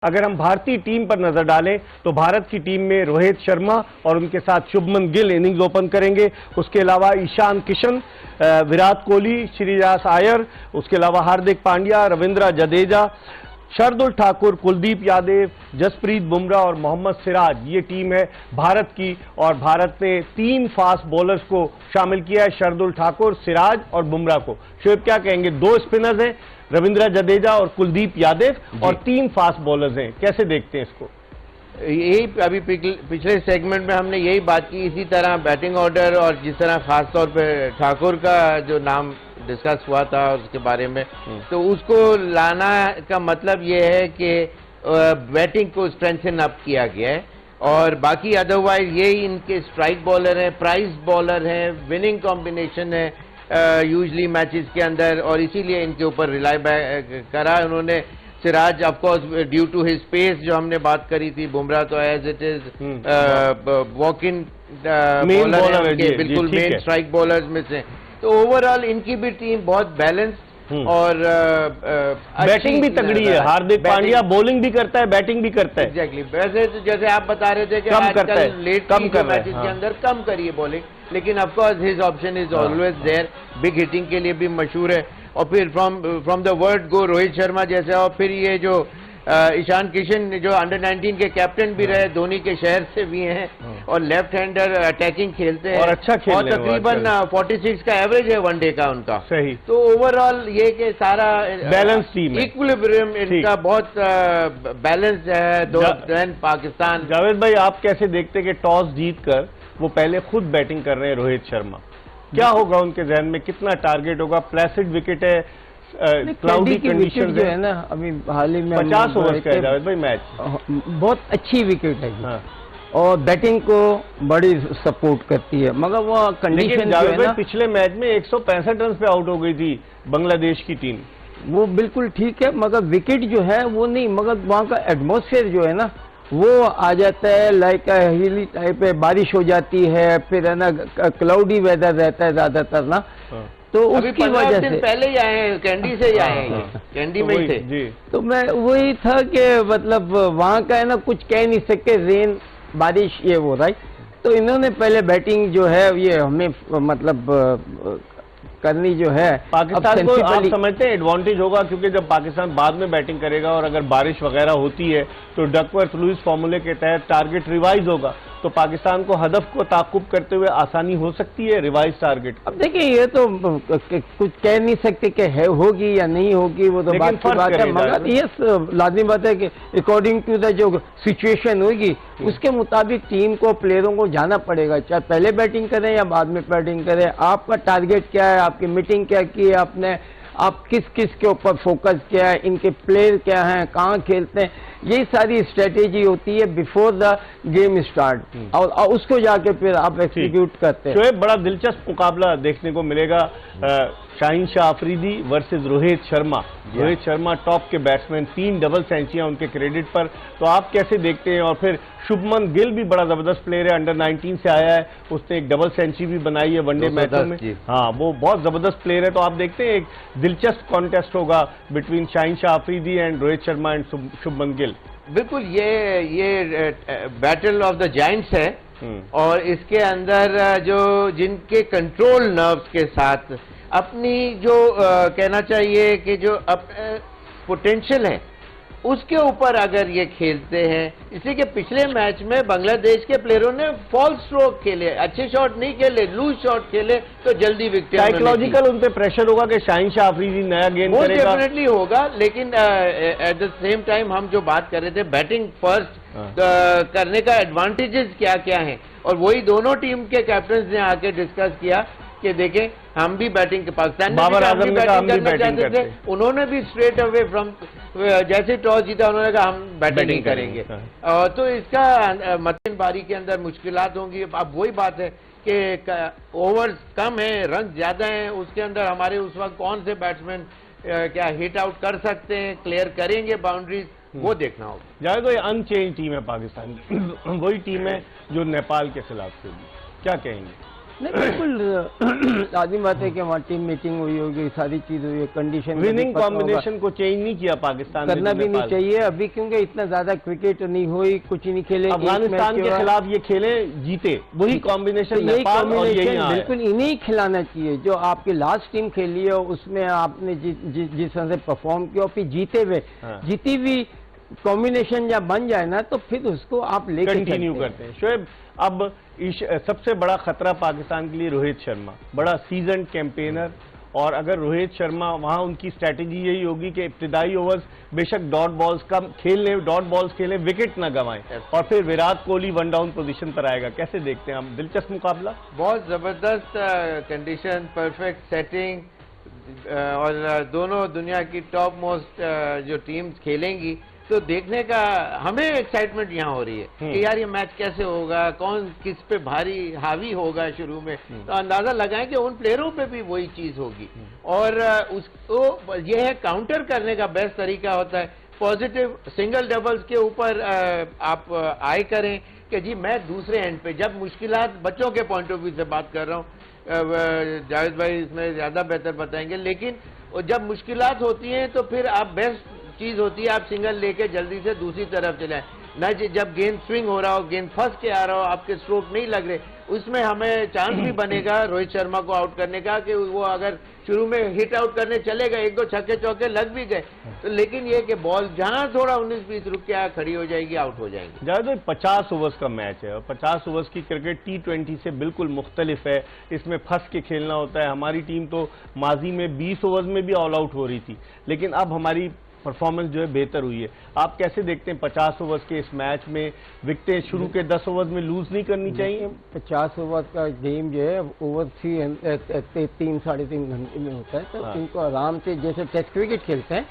अगर हम भारतीय टीम पर नजर डालें तो भारत की टीम में रोहित शर्मा और उनके साथ शुभमन गिल इनिंग्स ओपन करेंगे। उसके अलावा ईशान किशन, विराट कोहली, श्रेयस अय्यर, उसके अलावा हार्दिक पांड्या, रविंद्र जडेजा, शार्दुल ठाकुर, कुलदीप यादव, जसप्रीत बुमराह और मोहम्मद सिराज। ये टीम है भारत की और भारत ने 3 फास्ट बॉलर्स को शामिल किया है, शार्दुल ठाकुर, सिराज और बुमराह को। शोएब क्या कहेंगे? 2 स्पिनर्स हैं, रविंद्र जडेजा और कुलदीप यादव, और 3 फास्ट बॉलर्स हैं। कैसे देखते हैं इसको? यही अभी पिछले सेगमेंट में हमने यही बात की, इसी तरह बैटिंग ऑर्डर और जिस तरह खासतौर पे ठाकुर का जो नाम डिस्कस हुआ था उसके बारे में, तो उसको लाना का मतलब ये है कि बैटिंग को स्ट्रेंथन अप किया गया है और बाकी अदरवाइज यही इनके स्ट्राइक बॉलर हैं, प्राइस बॉलर हैं, विनिंग कॉम्बिनेशन है यूजली मैचेस के अंदर, और इसीलिए इनके ऊपर रिलाई करा उन्होंने। Siraj of course due to his pace जो हमने बात करी थी, बुमराह तो as it is walk in bowler है, बिल्कुल मेन स्ट्राइक बॉलर्स में से। तो ओवरऑल इनकी भी टीम बहुत बैलेंस और बैटिंग भी तगड़ी है। हार्दिक पांड्या बॉलिंग भी करता है, बैटिंग भी करता है। एग्जैक्टली वैसे जैसे आप बता रहे थे कि आजकल लेट मैचेस के अंदर कम करिए बॉलिंग, लेकिन of course his option is always there, big hitting के लिए भी मशहूर है। और फिर from the word go Rohit Sharma जैसे, और फिर ये जो ईशान किशन जो अंडर 19 के कैप्टन भी रहे, धोनी के शहर से भी हैं और लेफ्ट हैंडर अटैकिंग खेलते हैं और अच्छा खेलते हैं, और तकरीबन 46 का एवरेज है वनडे का उनका। सही। तो ओवरऑल ये कि सारा बैलेंस टीम है, इक्विलिब्रियम इनका बहुत बैलेंस है। देन पाकिस्तान। जावेद भाई, आप कैसे देखते हैं कि टॉस जीतकर वो पहले खुद बैटिंग कर रहे हैं रोहित शर्मा? क्या होगा उनके जहन में? कितना टारगेट होगा? प्लेसिड विकेट है, क्लाउडी कंडीशन जो है ना, अभी हाल ही में 50 ओवर का है जावेद भाई मैच, बहुत अच्छी विकेट है। हाँ। और बैटिंग को बड़ी सपोर्ट करती है, मगर वो कंडीशन जावेद भाई पिछले मैच में 165 रन पे आउट हो गई थी बांग्लादेश की टीम। वो बिल्कुल ठीक है, मगर विकेट जो है वो नहीं, मगर वहाँ का एटमॉस्फेयर जो है ना वो आ जाता है, लाइक हिली टाइप है, बारिश हो जाती है, फिर है ना क्लाउडी वेदर रहता है ज्यादातर ना। तो उसकी वजह से पहले ही आए हैं, कैंडी से ही आए हैं, कैंडी में ही थे। तो मैं वही था कि मतलब वहाँ का है ना, कुछ कह नहीं सकते, रेन बारिश ये वो राइट। तो इन्होंने पहले बैटिंग जो है ये हमें मतलब करनी जो है पाकिस्तान को आप समझते हैं एडवांटेज होगा, क्योंकि जब पाकिस्तान बाद में बैटिंग करेगा और अगर बारिश वगैरह होती है तो डकवर्थ लुईस फॉर्मूले के तहत टारगेट रिवाइज होगा, तो पाकिस्तान को हदफ को ताकुब करते हुए आसानी हो सकती है रिवाइज टारगेट। अब देखिए ये तो कुछ कह नहीं सकते कि है होगी या नहीं होगी, वो तो बात की बात है, मगर ये लाजमी बात है कि अकॉर्डिंग टू द जो सिचुएशन होगी उसके मुताबिक टीम को, प्लेयरों को जाना पड़ेगा, चाहे पहले बैटिंग करें या बाद में बैटिंग करें। आपका टारगेट क्या है, आपकी मीटिंग क्या की है आपने, आप किस किस के ऊपर फोकस किया है, इनके प्लेयर क्या हैं, कहाँ खेलते हैं, यही सारी स्ट्रेटेजी होती है बिफोर द गेम स्टार्ट, और उसको जाके फिर आप एग्जीक्यूट करते हैं। शोएब, बड़ा दिलचस्प मुकाबला देखने को मिलेगा, शाहीन शाह अफरीदी वर्सेस रोहित शर्मा। रोहित शर्मा टॉप के बैट्समैन, 3 डबल सेंचुरियां उनके क्रेडिट पर, तो आप कैसे देखते हैं? और फिर शुभमन गिल भी बड़ा जबरदस्त प्लेयर है, अंडर 19 से आया है, उसने एक डबल सेंचुरी भी बनाई है वनडे मैचों में। हाँ, वो बहुत जबरदस्त प्लेयर है। तो आप देखते हैं एक दिलचस्प कॉन्टेस्ट होगा between Shaheen Shah Afridi and Rohit Sharma and Shubman Gill. बिल्कुल, ये बैटल ऑफ द जायंट्स है, और इसके अंदर जो जिनके कंट्रोल नर्व्स के साथ अपनी जो कहना चाहिए कि जो पोटेंशियल है उसके ऊपर अगर ये खेलते हैं, इसलिए कि पिछले मैच में बांग्लादेश के प्लेयरों ने फॉल्स स्ट्रोक खेले, अच्छे शॉट नहीं खेले, लूज शॉट खेले, तो जल्दी विकेट। साइकोलॉजिकल उन पे प्रेशर होगा कि शाहीन शाह अफरीदी नया गेंद करेगा, वो डेफिनेटली होगा, लेकिन एट द सेम टाइम हम जो बात कर रहे थे बैटिंग फर्स्ट करने का एडवांटेजेस क्या क्या हैं, और वही दोनों टीम के कैप्टन ने आके डिस्कस किया कि देखें हम भी बैटिंग के, पाकिस्तान बाबर आजम ने बैटिंग करना चाहते थे, उन्होंने भी स्ट्रेट अवे फ्रॉम जैसे टॉस जीता उन्होंने कहा हम बैटिंग करेंगे। तो इसका मतलब बारी के अंदर मुश्किलात होंगी। अब वही बात है कि ओवर्स कम है, रन ज्यादा हैं, उसके अंदर हमारे उस वक्त कौन से बैट्समैन क्या हिट आउट कर सकते हैं, क्लियर करेंगे बाउंड्रीज, वो देखना होगा। जाए तो ये अनचेंज टीम है पाकिस्तान की, वही टीम है जो नेपाल के खिलाफ खेली। क्या कहेंगे? नहीं बिल्कुल लाजमी बात है कि वहाँ टीम मीटिंग हुई होगी, सारी चीज हुई है, कंडीशन विनिंग कॉम्बिनेशन को चेंज नहीं किया पाकिस्तान ने, करना भी नहीं चाहिए अभी, क्योंकि इतना ज्यादा क्रिकेट नहीं हुई, कुछ नहीं खेले। अफगानिस्तान के खिलाफ ये खेले जीते, वही कॉम्बिनेशन यही कॉम्बिनेशन बिल्कुल इन्हीं खिलाना चाहिए जो आपकी लास्ट टीम खेली है, उसमें आपने जिस तरह से परफॉर्म किया फिर जीते हुए, जीती हुई कॉम्बिनेशन जब बन जाए ना तो फिर उसको आप लेकर कंटिन्यू करते हैं। शोएब, अब सबसे बड़ा खतरा पाकिस्तान के लिए रोहित शर्मा, बड़ा सीजन कैंपेनर, और अगर रोहित शर्मा वहां उनकी स्ट्रैटेजी यही होगी कि इब्तिदाई ओवर्स बेशक डॉट बॉल्स कम खेल लें, डॉट बॉल्स खेलें, विकेट ना गंवाएं, और फिर Virat Kohli one down position पर आएगा। कैसे देखते हैं हम दिलचस्प मुकाबला? बहुत जबरदस्त कंडीशन, परफेक्ट सेटिंग, और दोनों दुनिया की टॉप मोस्ट जो टीम्स खेलेंगी, तो देखने का हमें एक्साइटमेंट यहाँ हो रही है कि यार ये मैच कैसे होगा, कौन किस पे भारी हावी होगा शुरू में, तो अंदाजा लगाएं कि उन प्लेयरों पे भी वही चीज होगी, और उसको ये है काउंटर करने का बेस्ट तरीका होता है पॉजिटिव सिंगल डबल्स के ऊपर आप आए करें कि जी मैं दूसरे एंड पे, जब मुश्किलात, बच्चों के पॉइंट ऑफ व्यू से बात कर रहा हूँ, जावेद भाई इसमें ज्यादा बेहतर बताएंगे, लेकिन जब मुश्किलात होती हैं तो फिर आप बेस्ट चीज होती है आप सिंगल लेके जल्दी से दूसरी तरफ चले, न जब गेंद स्विंग हो रहा हो, गेंद फंस के आ रहा हो, आपके स्ट्रोक नहीं लग रहे, उसमें हमें चांस भी बनेगा रोहित शर्मा को आउट करने का कि वो अगर शुरू में हिट आउट करने चलेगा, एक दो छक्के चौके लग भी गए तो, लेकिन ये कि बॉल जहां थोड़ा 19-20 रुक के खड़ी हो जाएगी, आउट हो जाएंगे। ज्यादा 50 ओवर्स का मैच है और 50 ओवर्स की क्रिकेट T20 से बिल्कुल मुख्तलिफ है, इसमें फंस के खेलना होता है। हमारी टीम तो माजी में 20 ओवर्स में भी ऑल आउट हो रही थी, लेकिन अब हमारी परफॉर्मेंस जो है बेहतर हुई है। आप कैसे देखते हैं 50 ओवर्स के इस मैच में विकेटें शुरू के 10 ओवर्स में लूज नहीं करनी चाहिए? 50 ओवर का गेम जो है ओवर 3-3.5 घंटे में होता है, तो इनको आराम से जैसे टेस्ट क्रिकेट खेलते हैं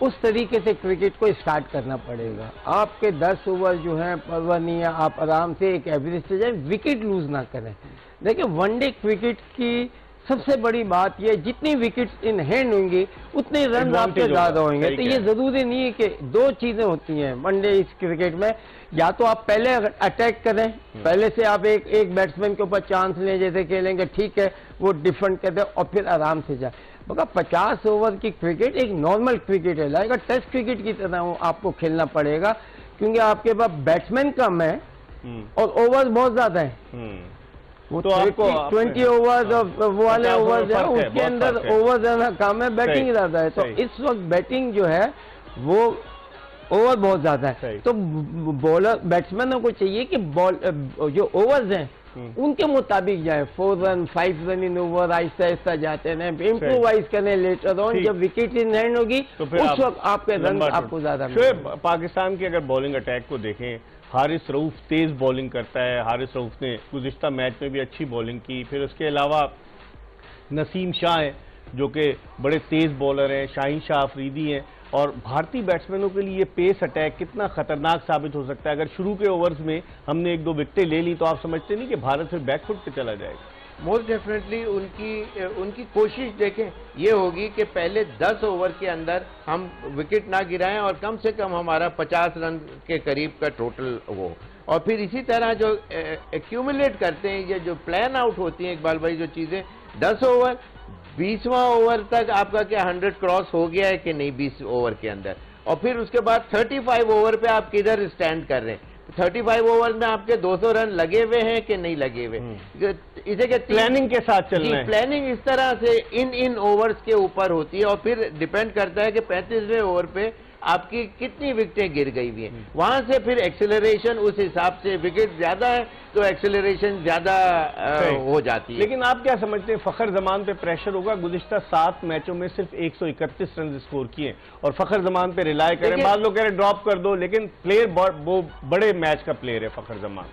उस तरीके से क्रिकेट को स्टार्ट करना पड़ेगा। आपके 10 ओवर जो है परवाह नहीं है, आप आराम से एक एवरेज से जाए, विकेट लूज ना करें। देखिए वनडे क्रिकेट की सबसे बड़ी बात यह, जितनी विकेट्स इन हैंड होंगी उतने रन आपके ज्यादा होंगे, तो ये जरूरी नहीं है कि दो चीजें होती हैं वनडे इस क्रिकेट में, या तो आप पहले अटैक करें, पहले से आप एक बैट्समैन के ऊपर चांस लें, जैसे खेलेंगे ठीक है वो डिफेंड कर दे और फिर आराम से जाए। मगर 50 ओवर की क्रिकेट एक नॉर्मल क्रिकेट है, लाइक टेस्ट क्रिकेट की तरह आपको खेलना पड़ेगा, क्योंकि आपके पास बैट्समैन कम है और ओवर बहुत ज्यादा है। वो तो आपको 20 ओवर वो वाले ओवर है, उसके अंदर ओवर ज्यादा कम है, बैटिंग ज्यादा है, तो इस वक्त बैटिंग जो है वो ओवर बहुत ज्यादा है, तो बॉलर बैट्समैनों को चाहिए कि बॉल जो ओवर्स हैं उनके मुताबिक जाए, 4 run 5 run in over, Aahista Aahista जाते हैं, इम्प्रोवाइज करने लेटर ऑन, जब विकेट इन हैंड होगी तो उस वक्त आपके रन आपको ज्यादा। पाकिस्तान के अगर बॉलिंग अटैक को देखें, हारिस रऊफ तेज बॉलिंग करता है, हारिस रऊफ ने गुज़िश्ता मैच में भी अच्छी बॉलिंग की, फिर उसके अलावा नसीम शाह हैं जो कि बड़े तेज बॉलर हैं, शाहीन शाह अफरीदी हैं, और भारतीय बैट्समैनों के लिए पेस अटैक कितना खतरनाक साबित हो सकता है। अगर शुरू के ओवर्स में हमने 1-2 विकेटें ले ली तो आप समझते नहीं कि भारत फिर बैकफुट पे चला जाएगा? मोस्ट डेफिनेटली उनकी कोशिश देखें ये होगी कि पहले 10 ओवर के अंदर हम विकेट ना गिराएं और कम से कम हमारा 50 रन के करीब का टोटल हो, और फिर इसी तरह जो एक्यूमुलेट करते हैं, ये जो प्लान आउट होती हैं इकबाल भाई, जो चीजें 10 ओवर 20वां ओवर तक आपका क्या 100 क्रॉस हो गया है कि नहीं 20 ओवर के अंदर, और फिर उसके बाद 35 ओवर पे आप किधर स्टैंड कर रहे हैं, 35 ओवर में आपके 200 रन लगे हुए हैं कि नहीं लगे हुए, इसे के प्लानिंग के साथ चलना है। प्लानिंग इस तरह से इन ओवर्स के ऊपर होती है, और फिर डिपेंड करता है कि 35वें ओवर पे आपकी कितनी विकेटें गिर गई हुई हैं, वहां से फिर एक्सेलरेशन उस हिसाब से, विकेट ज्यादा है तो एक्सेलरेशन ज्यादा हो जाती है। लेकिन आप क्या समझते हैं फखर जमान पे प्रेशर होगा? गुज़िश्ता 7 मैचों में सिर्फ 131 रन स्कोर किए और फखर जमान पे रिलाय करें, बाद लोग कह रहे ड्रॉप कर दो, लेकिन प्लेयर वो बड़े मैच का प्लेयर है फखर जमान।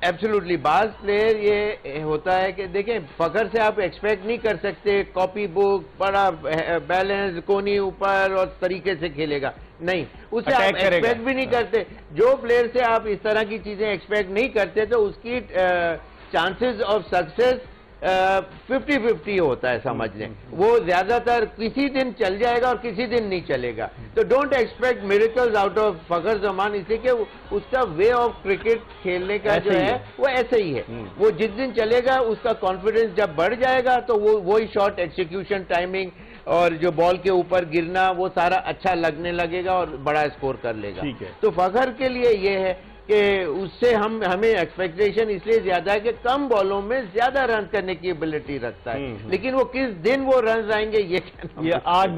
एब्सोल्युटली, बाज प्लेयर ये होता है कि देखें फखर से आप एक्सपेक्ट नहीं कर सकते कॉपी बुक बड़ा बैलेंस कोनी ऊपर और तरीके से खेलेगा, नहीं, उससे आप एक्सपेक्ट भी नहीं करते। जो प्लेयर से आप इस तरह की चीजें एक्सपेक्ट नहीं करते तो उसकी चांसेस ऑफ सक्सेस 50-50 होता है, समझ लें। वो ज्यादातर किसी दिन चल जाएगा और किसी दिन नहीं चलेगा। तो don't expect miracles out of Fakhar Zaman, इसलिए कि उसका वे ऑफ क्रिकेट खेलने का जो है वो ऐसे ही है। वो जिस दिन चलेगा उसका कॉन्फिडेंस जब बढ़ जाएगा तो वो वही शॉट एक्सिक्यूशन, टाइमिंग और जो बॉल के ऊपर गिरना वो सारा अच्छा लगने लगेगा और बड़ा स्कोर कर लेगा। ठीक है। तो फखर के लिए ये है कि उससे हमें एक्सपेक्टेशन इसलिए ज्यादा है कि कम बॉलों में ज्यादा रन करने की एबिलिटी रखता है, लेकिन वो किस दिन वो रन आएंगे ये आज